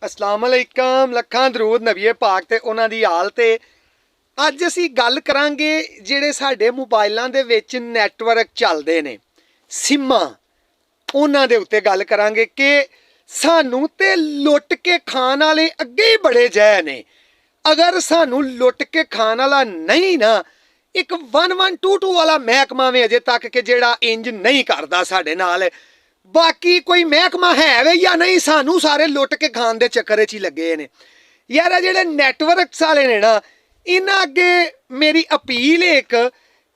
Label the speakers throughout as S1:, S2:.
S1: अस्सलाम वालेकुम लखां दरूद नबीए पाक ते ਉਹਨਾਂ ਦੀ ਹਾਲ ਤੇ ਅੱਜ ਅਸੀਂ ਗੱਲ ਕਰਾਂਗੇ ਜਿਹੜੇ ਸਾਡੇ ਮੋਬਾਈਲਾਂ ਦੇ ਵਿੱਚ ਨੈਟਵਰਕ ਚੱਲਦੇ ਨੇ ਸਿੰਮਾਂ ਉਹਨਾਂ ਦੇ ਉੱਤੇ ਗੱਲ ਕਰਾਂਗੇ ਕਿ ਸਾਨੂੰ ਤੇ ਲੁੱਟ ਕੇ ਖਾਣ ਵਾਲੇ ਅੱਗੇ ਹੀ ਬੜੇ ਜੈ ਨੇ। ਅਗਰ ਸਾਨੂੰ ਲੁੱਟ ਕੇ ਖਾਣ ਵਾਲਾ ਨਹੀਂ ਨਾ ਇੱਕ 1122 ਵਾਲਾ ਮਹਿਕਮਾ ਵੇ ਅਜੇ ਤੱਕ ਕਿ ਜਿਹੜਾ ਇੰਜ ਨਹੀਂ ਕਰਦਾ ਸਾਡੇ ਨਾਲ। ਬਾਕੀ ਕੋਈ ਮਹਿਕਮਾ ਹੈ ਵੇ ਜਾਂ ਨਹੀਂ, ਸਾਨੂੰ ਸਾਰੇ ਲੁੱਟ ਕੇ ਖਾਣ ਦੇ ਚੱਕਰ 'ਚ ਹੀ ਲੱਗੇ ਨੇ ਯਾਰ। ਇਹ ਜਿਹੜੇ ਨੈਟਵਰਕਸ ਵਾਲੇ ਨੇ ਨਾ ਇਹਨਾਂ ਅੱਗੇ ਮੇਰੀ ਅਪੀਲ ਹੈ ਇੱਕ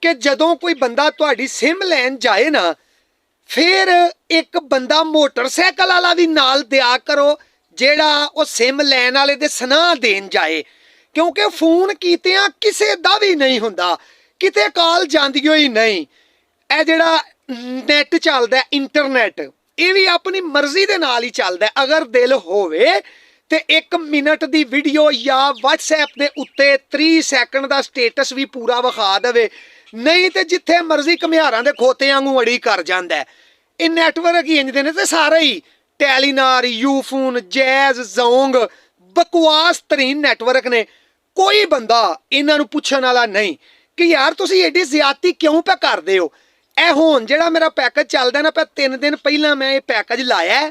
S1: ਕਿ ਜਦੋਂ ਕੋਈ ਬੰਦਾ ਤੁਹਾਡੀ ਸਿਮ ਲੈਣ ਜਾਏ ਨਾ ਫਿਰ ਇੱਕ ਬੰਦਾ ਮੋਟਰਸਾਈਕਲ ਵਾਲਾ ਵੀ ਨਾਲ ਦਿਆ ਕਰੋ ਜਿਹੜਾ ਉਹ ਸਿਮ ਲੈਣ ਵਾਲੇ ਦੇ ਸੁਨਾਹ ਦੇਣ ਜਾਏ, ਕਿਉਂਕਿ ਫੋਨ ਕੀਤਿਆਂ ਕਿਸੇ ਦਾ ਵੀ ਨਹੀਂ ਹੁੰਦਾ, ਕਿਤੇ ਕਾਲ ਜਾਂਦੀ ਹੋਈ ਨਹੀਂ। ਇਹ ਜਿਹੜਾ ਨੈਟ ਚੱਲਦਾ ਇੰਟਰਨੈਟ ਇਹ ਵੀ ਆਪਣੀ ਮਰਜ਼ੀ ਦੇ ਨਾਲ ਹੀ ਚੱਲਦਾ। ਅਗਰ ਦਿਲ ਹੋਵੇ ਤੇ 1 ਮਿੰਟ ਦੀ ਵੀਡੀਓ ਜਾਂ WhatsApp ਦੇ ਉੱਤੇ 30 ਸੈਕਿੰਡ ਦਾ ਸਟੇਟਸ ਵੀ ਪੂਰਾ ਵਿਖਾ ਦੇਵੇ, ਨਹੀਂ ਤੇ ਜਿੱਥੇ ਮਰਜ਼ੀ ਘੁਮਿਆਰਾਂ ਦੇ ਖੋਤੇ ਵਾਂਗੂ ਅੜੀ ਕਰ ਜਾਂਦਾ। ਇਹ ਨੈਟਵਰਕ ਹੀ ਇੰਜਦੇ ਨੇ ਤੇ ਸਾਰੇ ਹੀ ਟੈਲੀਨਾਰ, ਯੂਫੋਨ, ਜੈਜ਼, ਜ਼ੋਂਗ ਬਕਵਾਸ ਤਰੀਨ ਨੈਟਵਰਕ ਨੇ। ਕੋਈ ਬੰਦਾ ਇਹਨਾਂ ਨੂੰ ਪੁੱਛਣ ਵਾਲਾ ਨਹੀਂ ਕਿ ਯਾਰ ਤੁਸੀਂ ਐਡੀ ਜ਼ਿਆਦਤੀ ਕਿਉਂ ਪਾ ਕਰਦੇ ਹੋ। ਇਹ ਹੁਣ ਜਿਹੜਾ ਮੇਰਾ ਪੈਕੇਜ ਚੱਲਦਾ ਨਾ, 3 ਦਿਨ ਪਹਿਲਾਂ ਮੈਂ ਇਹ ਪੈਕੇਜ ਲਾਇਆ।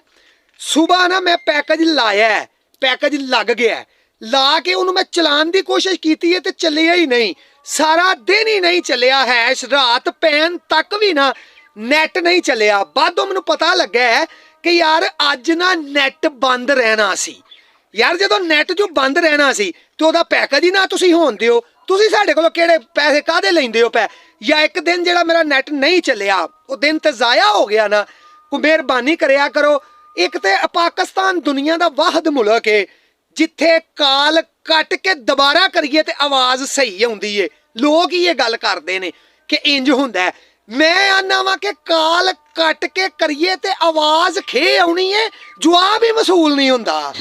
S1: ਸੁਬਾਹ ਨਾ ਮੈਂ ਪੈਕੇਜ ਲਾਇਆ, ਪੈਕੇਜ ਲੱਗ ਗਿਆ, ਲਾ ਕੇ ਉਹਨੂੰ ਮੈਂ ਚਲਾਉਣ ਦੀ ਕੋਸ਼ਿਸ਼ ਕੀਤੀ ਹੈ ਤੇ ਚੱਲਿਆ ਹੀ ਨਹੀਂ। ਸਾਰਾ ਦਿਨ ਹੀ ਨਹੀਂ ਚੱਲਿਆ ਹੈ, ਰਾਤ ਪੈਣ ਤੱਕ ਵੀ ਨਾ ਨੈਟ ਨਹੀਂ ਚੱਲਿਆ। ਬਾਅਦੋਂ ਮੈਨੂੰ ਪਤਾ ਲੱਗਾ ਕਿ ਯਾਰ ਅੱਜ ਨਾ ਨੈਟ ਬੰਦ ਰਹਿਣਾ ਸੀ। ਯਾਰ ਜਦੋਂ ਨੈਟ ਜੋ ਬੰਦ ਰਹਿਣਾ ਸੀ ਤੇ ਉਹਦਾ ਪੈਕੇਜ ਹੀ ਨਾ ਤੁਸੀਂ ਹੋਣ ਦਿਓ। ਤੁਸੀਂ ਸਾਡੇ ਕੋਲੋਂ ਕਿਹੜੇ ਪੈਸੇ ਕਾਹਦੇ ਲੈਂਦੇ ਹੋ ਪੈ? ਜਾਂ ਇੱਕ ਦਿਨ ਜਿਹੜਾ ਮੇਰਾ ਨੈਟ ਨਹੀਂ ਚੱਲਿਆ ਉਹ ਦਿਨ ਤੇ ਜ਼ਾਇਆ ਹੋ ਗਿਆ ਨਾ। ਕੋਈ ਮਿਹਰਬਾਨੀ ਕਰਿਆ ਕਰੋ। ਇੱਕ ਤੇ ਪਾਕਿਸਤਾਨ ਦੁਨੀਆ ਦਾ ਵਾਹਿਦ ਮੁਲਕ ਹੈ ਜਿੱਥੇ ਕਾਲ ਕੱਟ ਕੇ ਦੁਬਾਰਾ ਕਰੀਏ ਤੇ ਆਵਾਜ਼ ਸਹੀ ਆਉਂਦੀ ਏ। ਲੋਕ ਹੀ ਇਹ ਗੱਲ ਕਰਦੇ ਨੇ ਕਿ ਇੰਜ ਹੁੰਦਾ। ਮੈਂ ਆਨਾ ਵਾ ਕਿ ਕਾਲ ਕੱਟ ਕੇ ਕਰੀਏ ਤੇ ਆਵਾਜ਼ ਖੇ ਆਉਣੀ ਏ, ਜਵਾਬ ਹੀ ਵਸੂਲ ਨਹੀਂ ਹੁੰਦਾ।